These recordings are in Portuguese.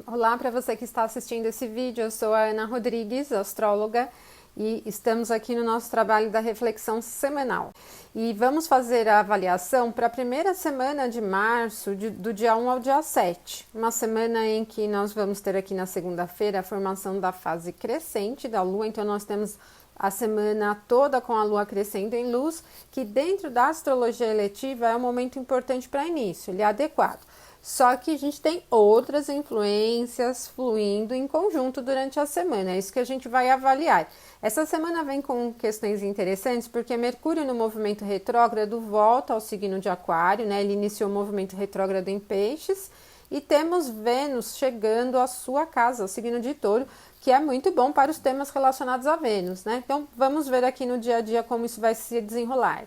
Olá para você que está assistindo esse vídeo, eu sou a Ana Rodrigues, astróloga, e estamos aqui no nosso trabalho da reflexão semanal. E vamos fazer a avaliação para a primeira semana de março, do dia 1 ao dia 7. Uma semana em que nós vamos ter aqui na segunda-feira a formação da fase crescente da Lua, então nós temos a semana toda com a Lua crescendo em luz, que dentro da astrologia eletiva é um momento importante para início, ele é adequado. Só que a gente tem outras influências fluindo em conjunto durante a semana, é isso que a gente vai avaliar. Essa semana vem com questões interessantes, porque Mercúrio no movimento retrógrado volta ao signo de Aquário, né? Ele iniciou o movimento retrógrado em Peixes, e temos Vênus chegando à sua casa, o signo de Touro, que é muito bom para os temas relacionados a Vênus, né? Então, vamos ver aqui no dia a dia como isso vai se desenrolar.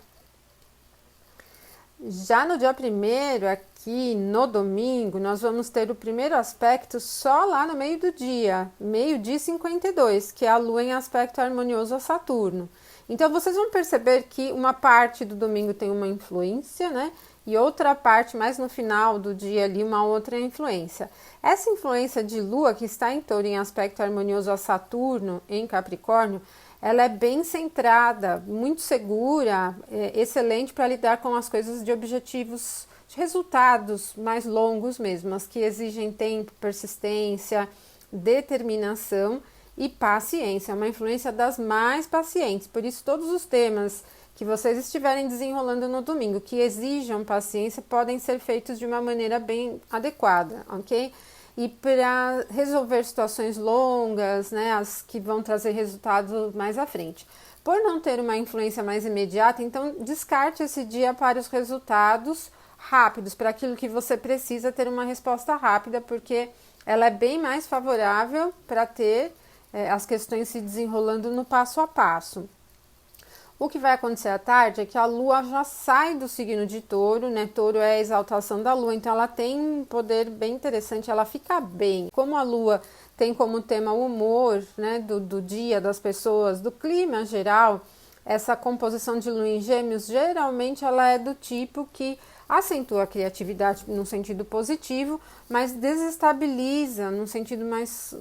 Já no dia 1º, aqui no domingo, nós vamos ter o primeiro aspecto só lá no meio do dia, meio-dia 52, que é a Lua em aspecto harmonioso a Saturno. Então, vocês vão perceber que uma parte do domingo tem uma influência, né? E outra parte, mais no final do dia ali, uma outra influência. Essa influência de Lua, que está em Touro em aspecto harmonioso a Saturno em Capricórnio, ela é bem centrada, muito segura, excelente para lidar com as coisas de objetivos, de resultados mais longos mesmo, as que exigem tempo, persistência, determinação e paciência. É uma influência das mais pacientes, por isso todos os temas que vocês estiverem desenrolando no domingo, que exijam paciência, podem ser feitos de uma maneira bem adequada, ok? E para resolver situações longas, né, as que vão trazer resultados mais à frente. Por não ter uma influência mais imediata, então descarte esse dia para os resultados rápidos, para aquilo que você precisa ter uma resposta rápida, porque ela é bem mais favorável para ter as questões se desenrolando no passo a passo. O que vai acontecer à tarde é que a Lua já sai do signo de Touro, né? Touro é a exaltação da Lua, então ela tem um poder bem interessante, ela fica bem. Como a Lua tem como tema o humor, né, do dia, das pessoas, do clima geral, essa composição de Lua em Gêmeos, geralmente ela é do tipo que acentua a criatividade no sentido positivo, mas desestabiliza no sentido mais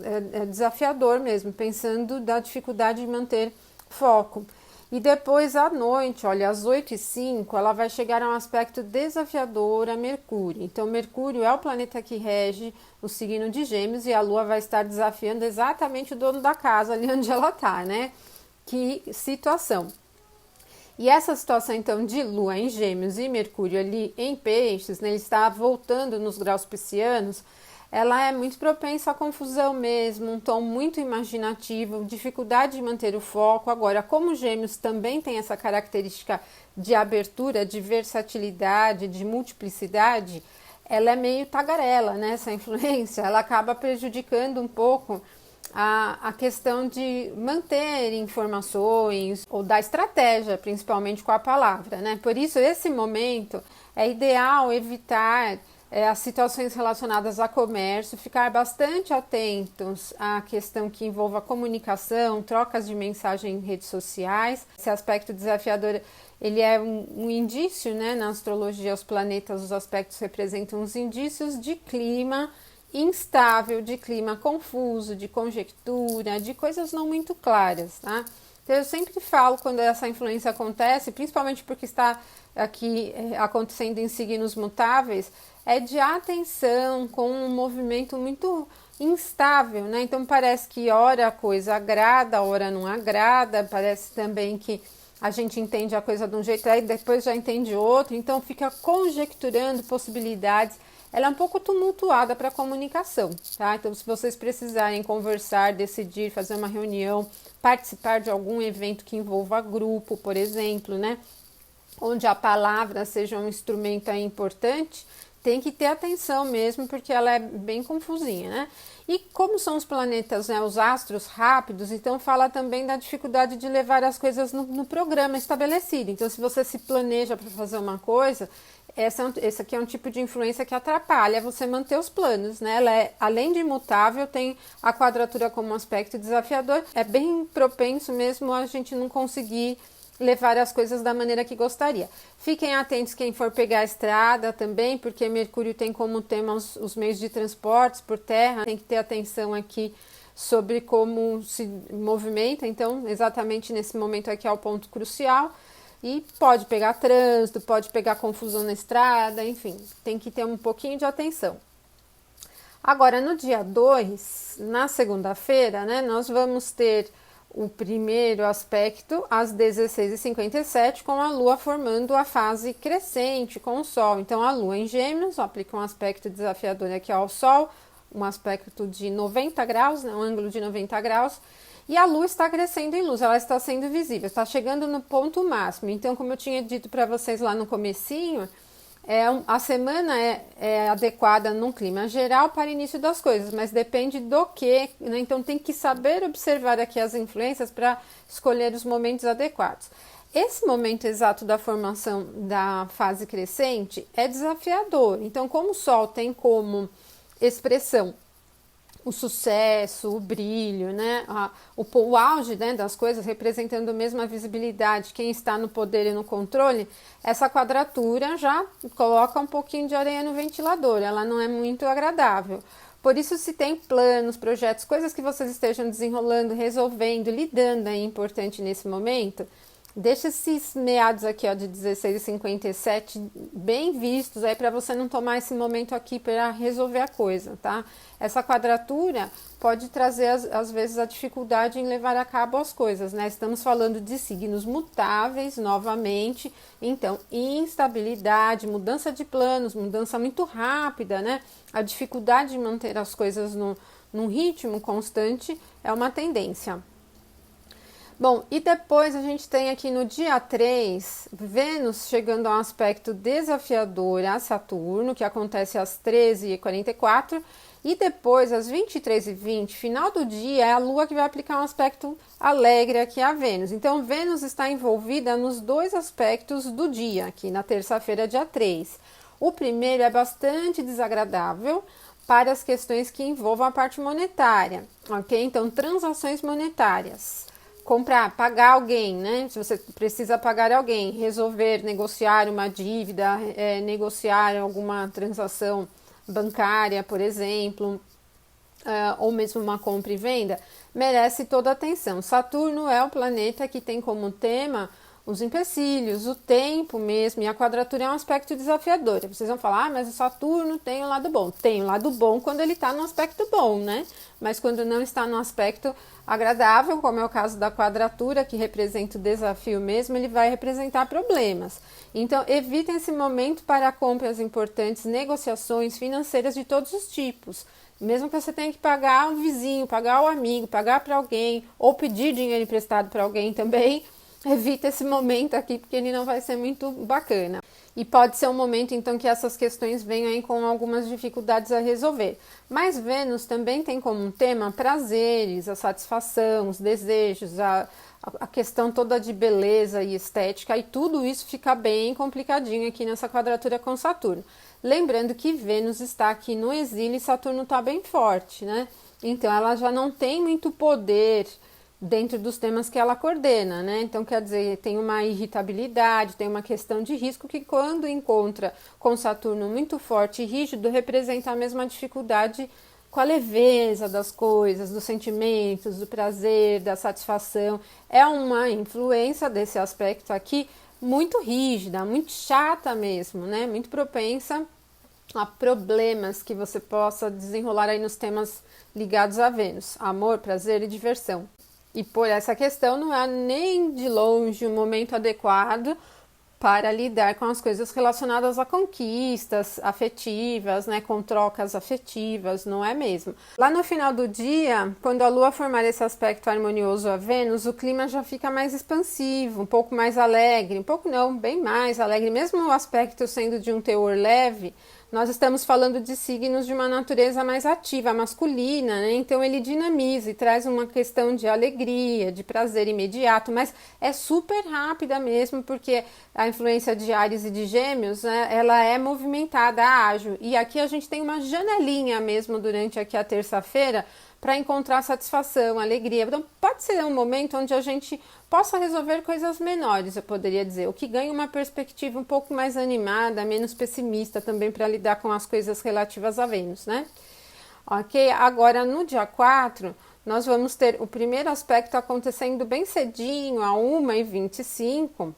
desafiador mesmo, pensando da dificuldade de manter foco. E depois à noite, olha, às 8h05, ela vai chegar a um aspecto desafiador a Mercúrio. Então, Mercúrio é o planeta que rege o signo de Gêmeos e a Lua vai estar desafiando exatamente o dono da casa, ali onde ela está, né? Que situação! E essa situação, então, de Lua em Gêmeos e Mercúrio ali em Peixes, né? Ele está voltando nos graus piscianos, ela é muito propensa à confusão mesmo, um tom muito imaginativo, dificuldade de manter o foco. Agora, como Gêmeos também tem essa característica de abertura, de versatilidade, de multiplicidade, ela é meio tagarela, né? Essa influência, ela acaba prejudicando um pouco a questão de manter informações ou da estratégia, principalmente com a palavra, né? Por isso, esse momento é ideal evitar as situações relacionadas a comércio, ficar bastante atentos à questão que envolva comunicação, trocas de mensagem em redes sociais. Esse aspecto desafiador, ele é um indício, né? Na astrologia, os planetas, os aspectos representam os indícios de clima instável, de clima confuso, de conjectura, de coisas não muito claras, tá? Então, eu sempre falo quando essa influência acontece, principalmente porque está aqui acontecendo em signos mutáveis, é de atenção com um movimento muito instável, né? Então, parece que ora a coisa agrada, ora não agrada, parece também que a gente entende a coisa de um jeito, aí depois já entende outro, então fica conjecturando possibilidades. Ela é um pouco tumultuada para a comunicação, tá? Então, se vocês precisarem conversar, decidir, fazer uma reunião, participar de algum evento que envolva grupo, por exemplo, né? Onde a palavra seja um instrumento aí importante, tem que ter atenção mesmo, porque ela é bem confusinha, né? E como são os planetas, né, os astros rápidos, então fala também da dificuldade de levar as coisas no programa estabelecido. Então, se você se planeja para fazer uma coisa, esse aqui é um tipo de influência que atrapalha você manter os planos, né? Ela é, além de imutável, tem a quadratura como um aspecto desafiador. É bem propenso mesmo a gente não conseguir levar as coisas da maneira que gostaria. Fiquem atentos quem for pegar a estrada também, porque Mercúrio tem como tema os meios de transportes por terra, tem que ter atenção aqui sobre como se movimenta, então exatamente nesse momento aqui é o ponto crucial, e pode pegar trânsito, pode pegar confusão na estrada, enfim, tem que ter um pouquinho de atenção. Agora, no dia 2, na segunda-feira, né, nós vamos ter o primeiro aspecto às 16h57, com a Lua formando a fase crescente com o Sol. Então, a Lua em Gêmeos aplica um aspecto desafiador aqui ao Sol, um aspecto de 90 graus, né, um ângulo de 90 graus, e a Lua está crescendo em luz, ela está sendo visível, está chegando no ponto máximo. Então, como eu tinha dito para vocês lá no comecinho, a semana é adequada num clima geral para o início das coisas, mas depende do que, né? Então tem que saber observar aqui as influências para escolher os momentos adequados. Esse momento exato da formação da fase crescente é desafiador. Então, como o Sol tem como expressão o sucesso, o brilho, né? O auge, né, das coisas, representando mesmo a visibilidade, quem está no poder e no controle, essa quadratura já coloca um pouquinho de areia no ventilador, ela não é muito agradável. Por isso, se tem planos, projetos, coisas que vocês estejam desenrolando, resolvendo, lidando, é importante nesse momento, deixa esses meados aqui, ó, de 16h57 bem vistos aí para você não tomar esse momento aqui para resolver a coisa, tá? Essa quadratura pode trazer, às vezes, a dificuldade em levar a cabo as coisas, né? Estamos falando de signos mutáveis, novamente, então, instabilidade, mudança de planos, mudança muito rápida, né? A dificuldade de manter as coisas num ritmo constante é uma tendência. Bom, e depois a gente tem aqui no dia 3, Vênus chegando a um aspecto desafiador a Saturno, que acontece às 13h44, e depois às 23h20, final do dia, é a Lua que vai aplicar um aspecto alegre aqui a Vênus. Então, Vênus está envolvida nos dois aspectos do dia, aqui na terça-feira, dia 3. O primeiro é bastante desagradável para as questões que envolvam a parte monetária, ok? Então, transações monetárias. Comprar, pagar alguém, né? Se você precisa pagar alguém, resolver, negociar uma dívida, negociar alguma transação bancária, por exemplo, ou mesmo uma compra e venda, merece toda a atenção. Saturno é o planeta que tem como tema os empecilhos, o tempo mesmo, e a quadratura é um aspecto desafiador. Vocês vão falar, mas o Saturno tem um lado bom. Tem um lado bom quando ele está no aspecto bom, né? Mas quando não está no aspecto agradável, como é o caso da quadratura, que representa o desafio mesmo, ele vai representar problemas. Então, evitem esse momento para compras importantes, negociações financeiras de todos os tipos. Mesmo que você tenha que pagar um vizinho, pagar o amigo, pagar para alguém, ou pedir dinheiro emprestado para alguém também, evita esse momento aqui, porque ele não vai ser muito bacana. E pode ser um momento, então, que essas questões venham aí com algumas dificuldades a resolver. Mas Vênus também tem como um tema prazeres, a satisfação, os desejos, a questão toda de beleza e estética, e tudo isso fica bem complicadinho aqui nessa quadratura com Saturno. Lembrando que Vênus está aqui no exílio e Saturno está bem forte, né? Então, ela já não tem muito poder dentro dos temas que ela coordena, né? Então, quer dizer, tem uma irritabilidade, tem uma questão de risco que, quando encontra com Saturno muito forte e rígido, representa a mesma dificuldade com a leveza das coisas, dos sentimentos, do prazer, da satisfação. É uma influência desse aspecto aqui muito rígida, muito chata mesmo, né? Muito propensa a problemas que você possa desenrolar aí nos temas ligados a Vênus: amor, prazer e diversão. E por essa questão não é nem de longe o momento adequado para lidar com as coisas relacionadas a conquistas afetivas, né, com trocas afetivas, não é mesmo? Lá no final do dia, quando a Lua formar esse aspecto harmonioso a Vênus, o clima já fica mais expansivo, um pouco mais alegre, um pouco não, bem mais alegre, mesmo o aspecto sendo de um teor leve. Nós estamos falando de signos de uma natureza mais ativa, masculina, né? Então ele dinamiza e traz uma questão de alegria, de prazer imediato, mas é super rápida mesmo, porque a influência de Áries e de Gêmeos, né, ela é movimentada, ágil. E aqui a gente tem uma janelinha mesmo durante aqui a terça-feira para encontrar satisfação, alegria. Então, pode ser um momento onde a gente possa resolver coisas menores, eu poderia dizer, o que ganha uma perspectiva um pouco mais animada, menos pessimista também para lidar com as coisas relativas a Vênus, né? Ok? Agora, no dia 4, nós vamos ter o primeiro aspecto acontecendo bem cedinho, a 1h25,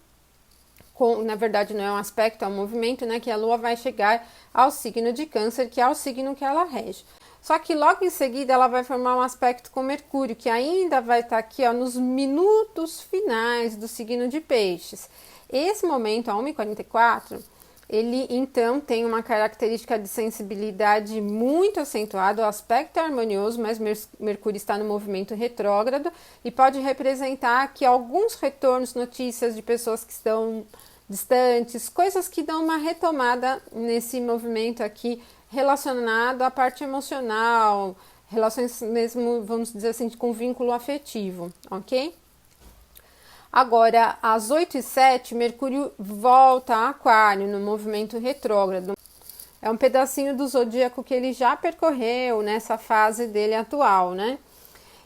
na verdade não é um aspecto, é um movimento, né, que a Lua vai chegar ao signo de Câncer, que é o signo que ela rege. Só que logo em seguida ela vai formar um aspecto com Mercúrio, que ainda vai estar aqui, ó, nos minutos finais do signo de Peixes. Esse momento, a 1h44, ele então tem uma característica de sensibilidade muito acentuada, o aspecto é harmonioso, mas Mercúrio está no movimento retrógrado e pode representar aqui alguns retornos, notícias de pessoas que estão distantes, coisas que dão uma retomada nesse movimento aqui relacionado à parte emocional, relações mesmo, vamos dizer assim, com vínculo afetivo, ok? Agora, às 8h07, Mercúrio volta a Aquário, no movimento retrógrado. É um pedacinho do zodíaco que ele já percorreu nessa fase dele atual, né?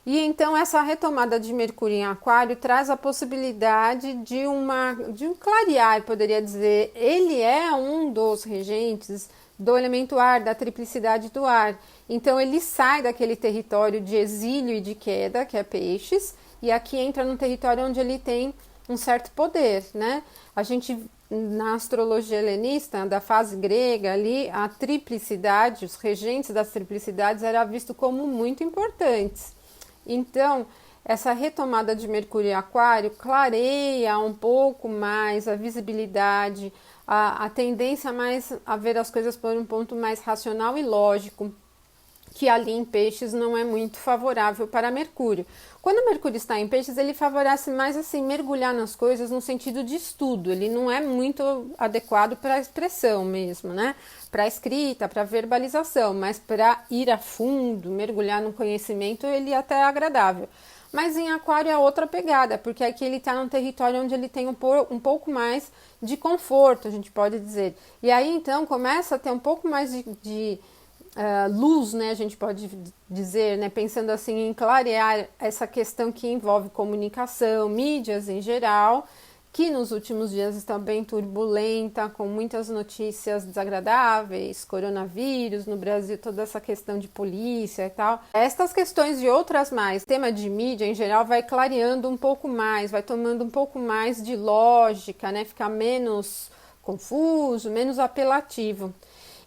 E então essa retomada de Mercúrio em Aquário traz a possibilidade de um clarear, poderia dizer. Ele é um dos regentes do elemento ar, da triplicidade do ar. Então ele sai daquele território de exílio e de queda, que é Peixes, e aqui entra num território onde ele tem um certo poder, né? A gente, na astrologia helenista, da fase grega ali, a triplicidade, os regentes das triplicidades era visto como muito importantes. Então, essa retomada de Mercúrio em Aquário clareia um pouco mais a visibilidade, a tendência mais a ver as coisas por um ponto mais racional e lógico, que ali em Peixes não é muito favorável para Mercúrio. Quando Mercúrio está em Peixes, ele favorece mais assim, mergulhar nas coisas no sentido de estudo, ele não é muito adequado para a expressão mesmo, né? Para a escrita, para a verbalização, mas para ir a fundo, mergulhar no conhecimento, ele até é agradável. Mas em Aquário é outra pegada, porque aqui ele está num território onde ele tem um pouco mais de conforto, a gente pode dizer. E aí então começa a ter um pouco mais de luz, né, a gente pode dizer, né, pensando assim em clarear essa questão que envolve comunicação, mídias em geral, que nos últimos dias está bem turbulenta, com muitas notícias desagradáveis, coronavírus no Brasil, toda essa questão de polícia e tal. Estas questões e outras mais, o tema de mídia em geral vai clareando um pouco mais, vai tomando um pouco mais de lógica, né, ficar menos confuso, menos apelativo.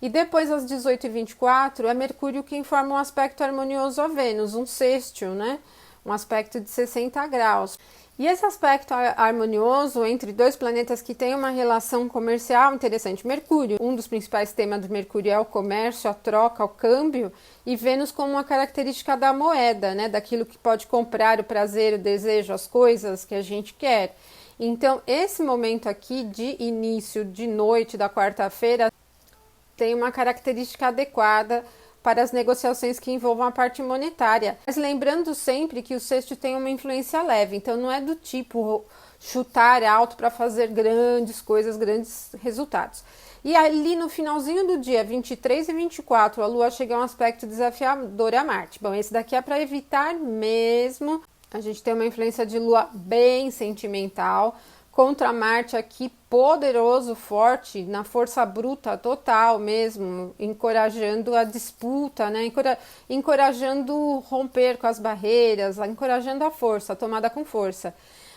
E depois, às 18h24, é Mercúrio quem forma um aspecto harmonioso a Vênus, um sextil, né? Um aspecto de 60 graus. E esse aspecto harmonioso entre dois planetas que têm uma relação comercial interessante. Mercúrio, um dos principais temas de Mercúrio é o comércio, a troca, o câmbio, e Vênus como uma característica da moeda, né? Daquilo que pode comprar, o prazer, o desejo, as coisas que a gente quer. Então, esse momento aqui de início de noite da quarta-feira tem uma característica adequada para as negociações que envolvam a parte monetária. Mas lembrando sempre que o sexto tem uma influência leve, então não é do tipo chutar alto para fazer grandes coisas, grandes resultados. E ali no finalzinho do dia 23 e 24, a Lua chega a um aspecto desafiador a Marte. Bom, esse daqui é para evitar mesmo. A gente tem uma influência de Lua bem sentimental, contra Marte aqui poderoso, forte, na força bruta total mesmo, encorajando a disputa, né? Encorajando romper com as barreiras, encorajando a força, a tomada com força.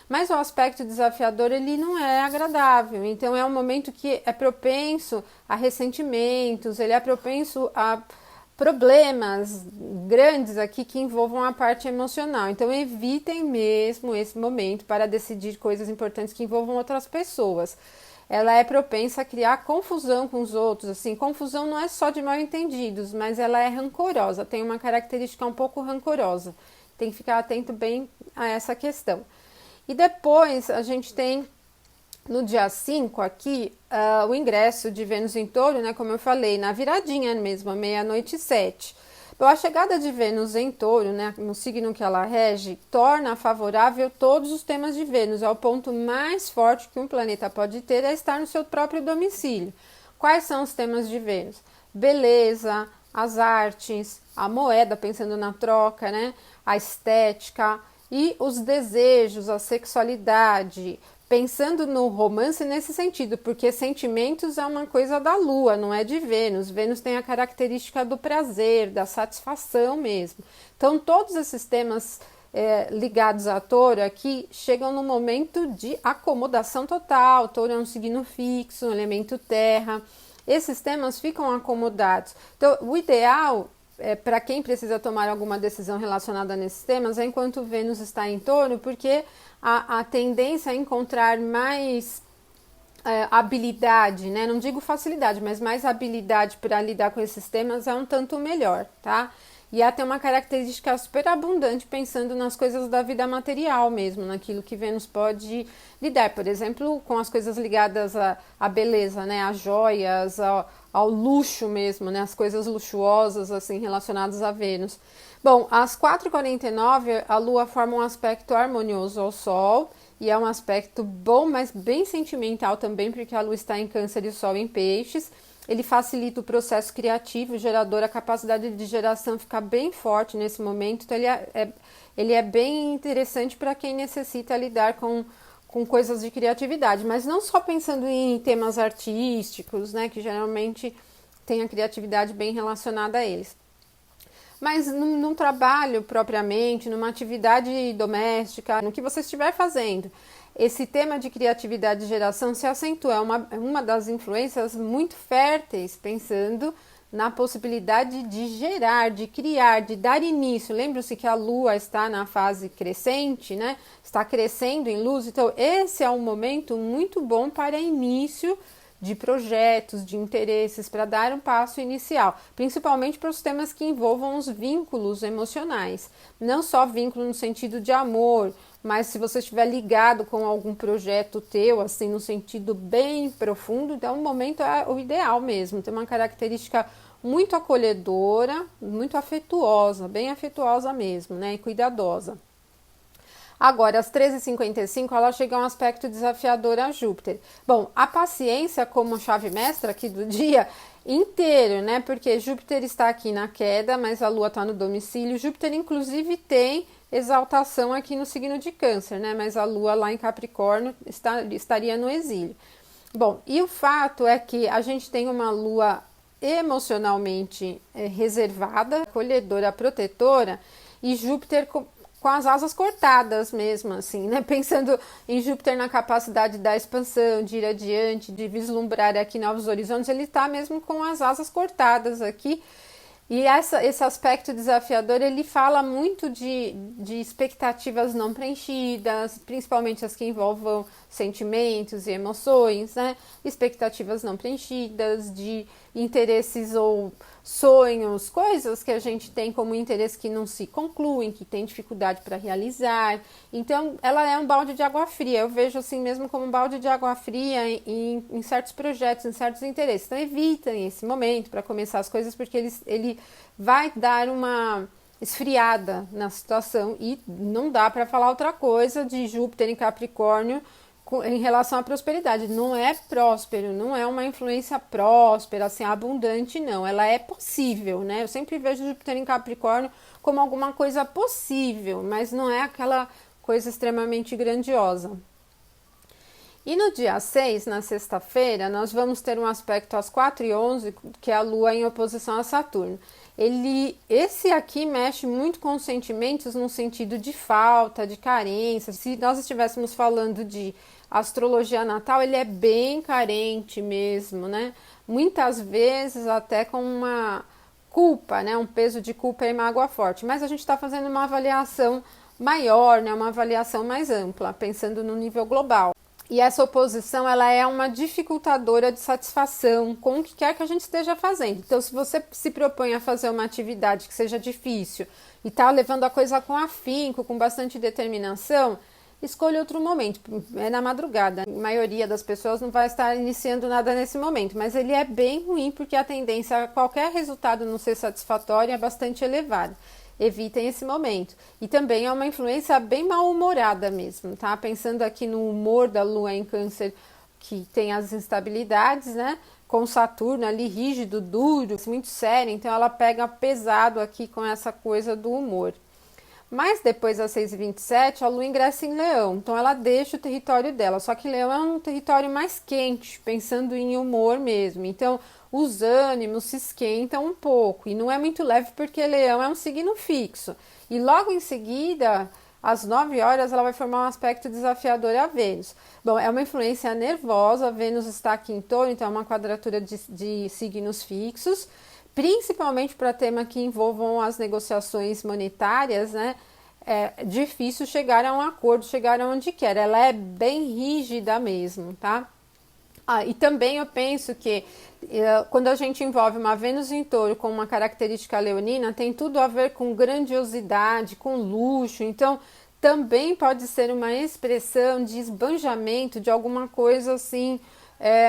Mas o aspecto desafiador, ele não é agradável, então é um momento que é propenso a ressentimentos, ele é propenso a problemas grandes aqui que envolvam a parte emocional. Então, evitem mesmo esse momento para decidir coisas importantes que envolvam outras pessoas. Ela é propensa a criar confusão com os outros. Assim, confusão não é só de mal entendidos, mas ela é rancorosa, tem uma característica um pouco rancorosa. Tem que ficar atento bem a essa questão. E depois a gente tem no dia 5 aqui, o ingresso de Vênus em Touro, né, como eu falei, na viradinha mesmo, 00:07. Bom, a chegada de Vênus em Touro, né, no signo que ela rege, torna favorável todos os temas de Vênus. É o ponto mais forte que um planeta pode ter, é estar no seu próprio domicílio. Quais são os temas de Vênus? Beleza, as artes, a moeda, pensando na troca, né? A estética e os desejos, a sexualidade, pensando no romance nesse sentido, porque sentimentos é uma coisa da Lua, não é de Vênus. Vênus tem a característica do prazer, da satisfação mesmo. Então, todos esses temas ligados a Touro aqui chegam no momento de acomodação total. Touro é um signo fixo, um elemento terra. Esses temas ficam acomodados. Então, o ideal para quem precisa tomar alguma decisão relacionada nesses temas é enquanto Vênus está em Touro, porque a tendência a encontrar mais habilidade, né? Não digo facilidade, mas mais habilidade para lidar com esses temas é um tanto melhor, tá? E ela tem uma característica super abundante pensando nas coisas da vida material mesmo, naquilo que Vênus pode lidar, por exemplo, com as coisas ligadas à beleza, né? Às joias, ao luxo mesmo, né? As coisas luxuosas assim relacionadas a Vênus. Bom, às 4h49 a Lua forma um aspecto harmonioso ao Sol e é um aspecto bom, mas bem sentimental também, porque a Lua está em Câncer e o Sol em Peixes. Ele facilita o processo criativo, gerador, a capacidade de geração fica bem forte nesse momento, então ele é bem interessante para quem necessita lidar com coisas de criatividade, mas não só pensando em temas artísticos, né, que geralmente tem a criatividade bem relacionada a eles. Mas num trabalho propriamente, numa atividade doméstica, no que você estiver fazendo, esse tema de criatividade e geração se acentua, é uma das influências muito férteis, pensando na possibilidade de gerar, de criar, de dar início. Lembre-se que a Lua está na fase crescente, né? Está crescendo em luz, então esse é um momento muito bom para início de projetos, de interesses, para dar um passo inicial, principalmente para os temas que envolvam os vínculos emocionais, não só vínculo no sentido de amor, mas se você estiver ligado com algum projeto teu, assim, no sentido bem profundo, então o momento é o ideal mesmo, tem uma característica muito acolhedora, muito afetuosa, bem afetuosa mesmo, né, e cuidadosa. Agora, às 13h55, ela chega a um aspecto desafiador a Júpiter. Bom, a paciência como chave mestra aqui do dia inteiro, né? Porque Júpiter está aqui na queda, mas a Lua está no domicílio. Júpiter, inclusive, tem exaltação aqui no signo de Câncer, né? Mas a Lua lá em Capricórnio estaria no exílio. Bom, e o fato é que a gente tem uma Lua emocionalmente reservada, acolhedora, protetora, e Júpiter com as asas cortadas mesmo, assim, né? Pensando em Júpiter na capacidade da expansão, de ir adiante, de vislumbrar aqui novos horizontes, ele está mesmo com as asas cortadas aqui. E esse aspecto desafiador, ele fala muito de expectativas não preenchidas, principalmente as que envolvam sentimentos e emoções, né? Expectativas não preenchidas, de interesses ou sonhos, coisas que a gente tem como interesse que não se concluem, que tem dificuldade para realizar. Então, ela é um balde de água fria. Eu vejo assim mesmo como um balde de água fria em certos projetos, em certos interesses. Então, evitem esse momento para começar as coisas, porque ele vai dar uma esfriada na situação e não dá para falar outra coisa de Júpiter em Capricórnio em relação à prosperidade. Não é próspero, não é uma influência próspera, assim, abundante, não. Ela é possível, né? Eu sempre vejo Júpiter em Capricórnio como alguma coisa possível, mas não é aquela coisa extremamente grandiosa. E no dia 6, na sexta-feira, nós vamos ter um aspecto às 4h11, que é a Lua em oposição a Saturno. Esse aqui mexe muito com os sentimentos no sentido de falta, de carência. Se nós estivéssemos falando de astrologia natal, ele é bem carente mesmo, né? Muitas vezes até com uma culpa, né? Um peso de culpa e mágoa forte. Mas a gente está fazendo uma avaliação maior, né? Uma avaliação mais ampla, pensando no nível global. E essa oposição, ela é uma dificultadora de satisfação com o que quer que a gente esteja fazendo. Então, se você se propõe a fazer uma atividade que seja difícil e está levando a coisa com afinco, com bastante determinação, escolha outro momento. É na madrugada. A maioria das pessoas não vai estar iniciando nada nesse momento, mas ele é bem ruim porque a tendência a qualquer resultado não ser satisfatório é bastante elevada. Evitem esse momento. E também é uma influência bem mal-humorada mesmo, tá? Pensando aqui no humor da Lua em Câncer, que tem as instabilidades, né? com Saturno ali rígido, duro, muito sério, então ela pega pesado aqui com essa coisa do humor. Mas depois das 6h27, a Lua ingressa em Leão, então ela deixa o território dela, só que Leão é um território mais quente, pensando em humor mesmo, então os ânimos se esquentam um pouco, e não é muito leve porque Leão é um signo fixo, e logo em seguida, às 9 horas, ela vai formar um aspecto desafiador a Vênus. Bom, é uma influência nervosa, Vênus está aqui em Touro, então é uma quadratura de signos fixos, principalmente para tema que envolvam as negociações monetárias, né? É difícil chegar a um acordo, chegar aonde quer. Ela é bem rígida mesmo, tá? E também eu penso que quando a gente envolve uma Vênus em Touro com uma característica leonina, tem tudo a ver com grandiosidade, com luxo. Então, também pode ser uma expressão de esbanjamento de alguma coisa assim,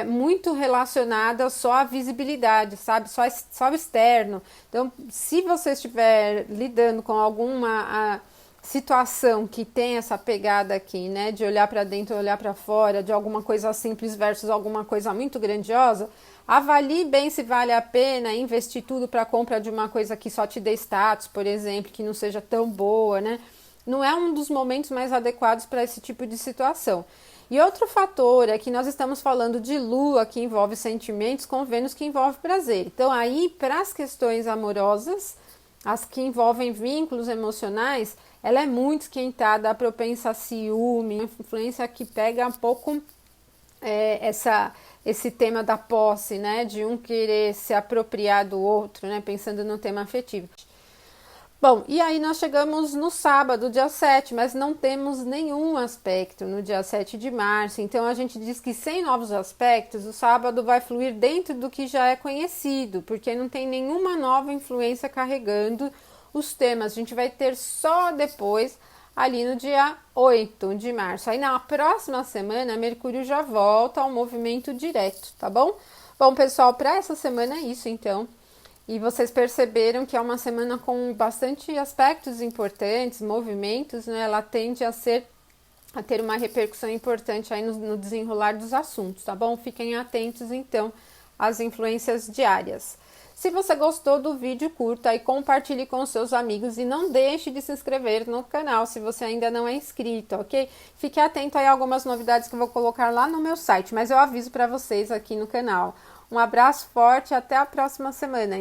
muito relacionada só à visibilidade, sabe? Só externo. Então, se você estiver lidando com alguma situação que tem essa pegada aqui, né, de olhar para dentro, olhar para fora, de alguma coisa simples versus alguma coisa muito grandiosa, avalie bem se vale a pena investir tudo para a compra de uma coisa que só te dê status, por exemplo, que não seja tão boa, né? Não é um dos momentos mais adequados para esse tipo de situação. E outro fator é que nós estamos falando de Lua, que envolve sentimentos, com Vênus, que envolve prazer. Então, aí, para as questões amorosas, as que envolvem vínculos emocionais, ela é muito esquentada, propensa a ciúme, uma influência que pega um pouco esse tema da posse, né? De um querer se apropriar do outro, né? Pensando no tema afetivo. Bom, e aí nós chegamos no sábado, dia 7, mas não temos nenhum aspecto no dia 7 de março. Então a gente diz que sem novos aspectos, o sábado vai fluir dentro do que já é conhecido, porque não tem nenhuma nova influência carregando os temas. A gente vai ter só depois, ali no dia 8 de março. Aí na próxima semana, Mercúrio já volta ao movimento direto, tá bom? Bom, pessoal, para essa semana é isso, então. E vocês perceberam que é uma semana com bastante aspectos importantes, movimentos, né? Ela tende a ter uma repercussão importante aí no desenrolar dos assuntos, tá bom? Fiquem atentos, então, às influências diárias. Se você gostou do vídeo, curta e compartilhe com seus amigos e não deixe de se inscrever no canal se você ainda não é inscrito, ok? Fique atento aí a algumas novidades que eu vou colocar lá no meu site, mas eu aviso para vocês aqui no canal. Um abraço forte e até a próxima semana.